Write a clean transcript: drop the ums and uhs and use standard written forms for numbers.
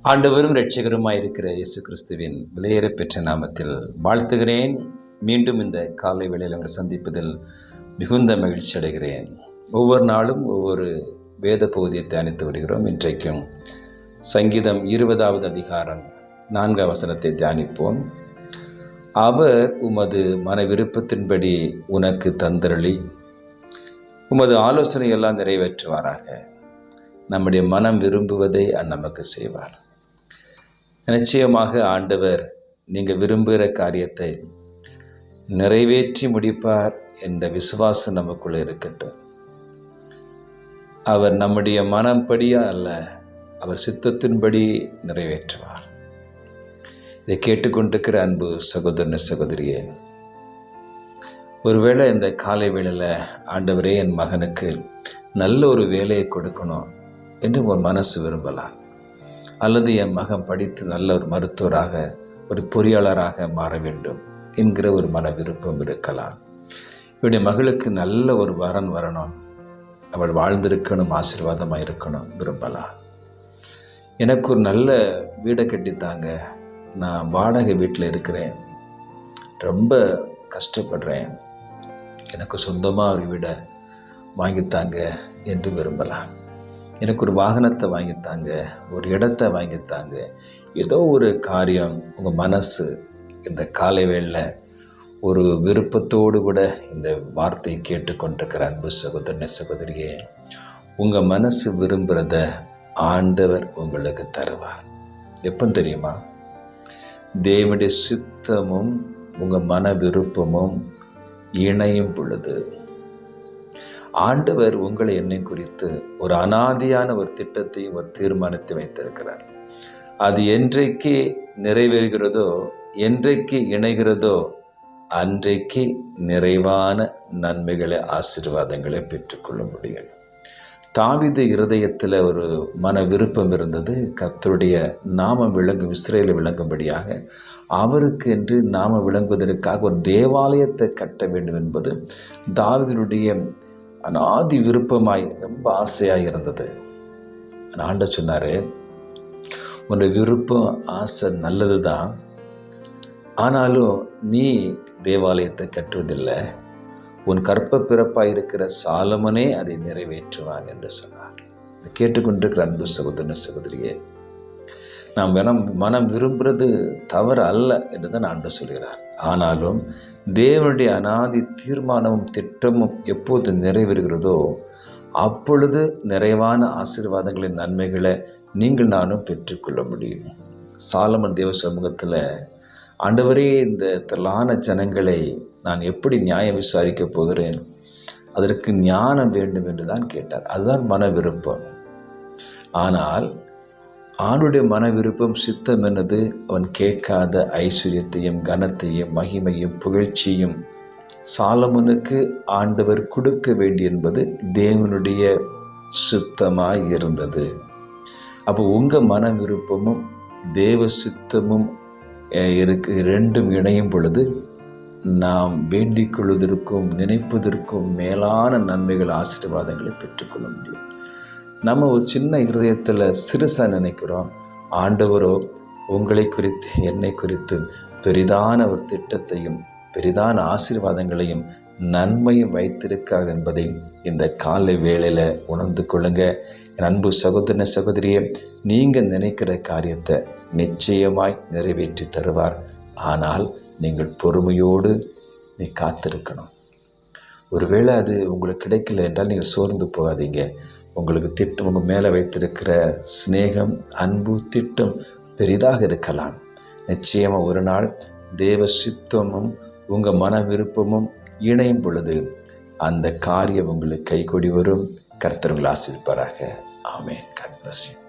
ஆண்டவரும் இரட்சகருமாயிருக்கிற இயேசு கிறிஸ்துவின் விலையேற பெற்ற நாமத்தில் வாழ்த்துகிறேன். மீண்டும் இந்த காலை வேளையில் அவரை சந்திப்பதில் மிகுந்த மகிழ்ச்சி அடைகிறேன். ஒவ்வொரு நாளும் ஒவ்வொரு வேத பகுதியை தியானித்து வருகிறோம். இன்றைக்கும் சங்கீதம் 20வது அதிகாரம் 4 வசனத்தை தியானிப்போம். அவர் உமது மன விருப்பத்தின்படி உனக்கு தந்தருளி உமது ஆலோசனை எல்லாம் நிறைவேற்றுவாராக. நம்முடைய மனம் விரும்புவதை நமக்கு செய்வார். நிச்சயமாக ஆண்டவர் நீங்கள் விரும்புகிற காரியத்தை நிறைவேற்றி முடிப்பார் என்ற விசுவாசம் நமக்குள்ளே இருக்கட்டும். அவர் நம்முடைய மனப்படியா அல்ல, அவர் சித்தத்தின்படி நிறைவேற்றுவார். இதை கேட்டுக்கொண்டிருக்கிற அன்பு சகோதரன் சகோதரியே, ஒருவேளை இந்த காலை வேளையில் ஆண்டவரே என் மகனுக்கு நல்ல ஒரு வேலையை கொடுக்கணும் என்று ஒரு மனசு விரும்பலாம். அல்லது என் மகன் படித்து நல்ல ஒரு மருத்துவராக ஒரு பொறியாளராக மாற வேண்டும் என்கிற ஒரு மன விருப்பம் இருக்கலாம். இவருடைய மகளுக்கு நல்ல ஒரு வரன் வரணும், அவள் வாழ்ந்திருக்கணும், ஆசீர்வாதமாக இருக்கணும் விரும்பலாம். எனக்கு ஒரு நல்ல வீடை கட்டித்தாங்க, நான் வாடகை வீட்டில் இருக்கிறேன், ரொம்ப கஷ்டப்படுறேன், எனக்கு சொந்தமாக ஒரு வீடை வாங்கித்தாங்க என்று விரும்பலாம். எனக்கு ஒரு வாகனத்தை வாங்கித்தாங்க, ஒரு இடத்தை வாங்கித்தாங்க, ஏதோ ஒரு காரியம் உங்கள் மனசு இந்த காலை வேளையில் ஒரு விருப்பத்தோடு கூட இந்த வார்த்தையை கேட்டுக்கொண்டிருக்கிற அன்பு சகோதரனே சகோதரியே, உங்கள் மனசு விரும்புகிறத ஆண்டவர் உங்களுக்கு தருவார். எப்போ தெரியுமா? தேவனுடைய சித்தமும் உங்கள் மன விருப்பமும் இணையும் பொழுது. ஆண்டவர் உங்களை என்னை குறித்து ஒரு அனாதியான ஒரு திட்டத்தையும் ஒரு தீர்மானத்தை வைத்திருக்கிறார். அது என்றைக்கு நிறைவேறுகிறதோ, என்றைக்கு இணைகிறதோ, அன்றைக்கு நிறைவான நன்மைகளை ஆசீர்வாதங்களை பெற்றுக்கொள்ள முடியும். தாவீது இருதயத்தில் ஒரு மன விருப்பம் இருந்தது, கர்த்தருடைய நாமம் விளங்கும், இஸ்ரவேலில் விளங்கும்படியாக அவருக்கு என்று நாம விளங்குவதற்காக ஒரு தேவாலயத்தை கட்ட வேண்டும் என்பது தாவீதுடைய அனாதி விருப்பமாய் ரொம்ப ஆசையாக இருந்தது. ஆண்டவர் சொன்னார், உன்னுடைய விருப்பம் ஆசை நல்லது தான், ஆனாலும் நீ தேவாலயத்தை கட்டுவதில்லை, உன் கற்ப பிறப்பாக இருக்கிற சாலமனே அதை நிறைவேற்றுவான் என்று சொன்னார். இதை கேட்டுக்கொண்டிருக்கிற அன்பு சகோதரன் சகோதரியே, நாம் மனம் விரும்புகிறது தவறு அல்ல என்று தான் ஆண்டவர் சொல்கிறார். ஆனாலும் தேவனுடைய அனாதி தீர்மானமும் திட்டமும் எப்போது நிறைவேறுகிறதோ அப்பொழுது நிறைவான ஆசீர்வாதங்களின் நன்மைகளை நீங்கள் நானும் பெற்றுக்கொள்ள முடியும். சாலமன் தேவ சமூகத்தில், ஆண்டவரே இந்த திரளான ஜனங்களை நான் எப்படி நியாயம் விசாரிக்கப் போகிறேன், அதற்கு ஞானம் வேண்டும் என்று தான் கேட்டார். அதுதான் மன விருப்பம். ஆனால் ஆணுடைய மன விருப்பம் சித்தம் என்னது? அவன் கேட்காத ஐஸ்வர்யத்தையும் கனத்தையும் மகிமையும் புகழ்ச்சியும் சாலமோனுக்கு ஆண்டவர் கொடுக்க வேண்டி என்பது தேவனுடைய சித்தமாய் இருந்தது. அப்போ உங்கள் மன விருப்பமும் தேவ சித்தமும் ரெண்டும் இணையும் பொழுது நாம் வேண்டிக் கொள்வதற்கும் நினைப்பதற்கும் மேலான நன்மைகள் ஆசீர்வாதங்களை பெற்றுக்கொள்ள முடியும். நம்ம ஒரு சின்ன இருதயத்தில் சிறுசாக நினைக்கிறோம். ஆண்டவரோ உங்களை குறித்து என்னை குறித்து பெரிதான ஒரு திட்டத்தையும் பெரிதான ஆசீர்வாதங்களையும் நன்மையும் வைத்திருக்கார் என்பதை இந்த காலை வேளையில் உணர்ந்து கொள்ளுங்க. என் அன்பு சகோதரன சகோதரியே, நீங்கள் நினைக்கிற காரியத்தை நிச்சயமாய் நிறைவேற்றி தருவார். ஆனால் நீங்கள் பொறுமையோடு காத்திருக்கணும். ஒருவேளை அது உங்களுக்கு கிடைக்கல என்றால் நீங்கள் சோர்ந்து போகாதீங்க. உங்களுக்கு திட்டம், உங்கள் மேலே வைத்திருக்கிற சிநேகம், அன்பு, திட்டம் பெரிதாக இருக்கலாம். நிச்சயமாக ஒரு நாள் தேவ சித்தமும் உங்கள் மன விருப்பமும் இணையும் பொழுது அந்த காரியம் உங்களுக்கு கைகூடி வரும். கர்த்தர் உங்களை ஆசீர்வதிப்பாராக. ஆமென். God bless you.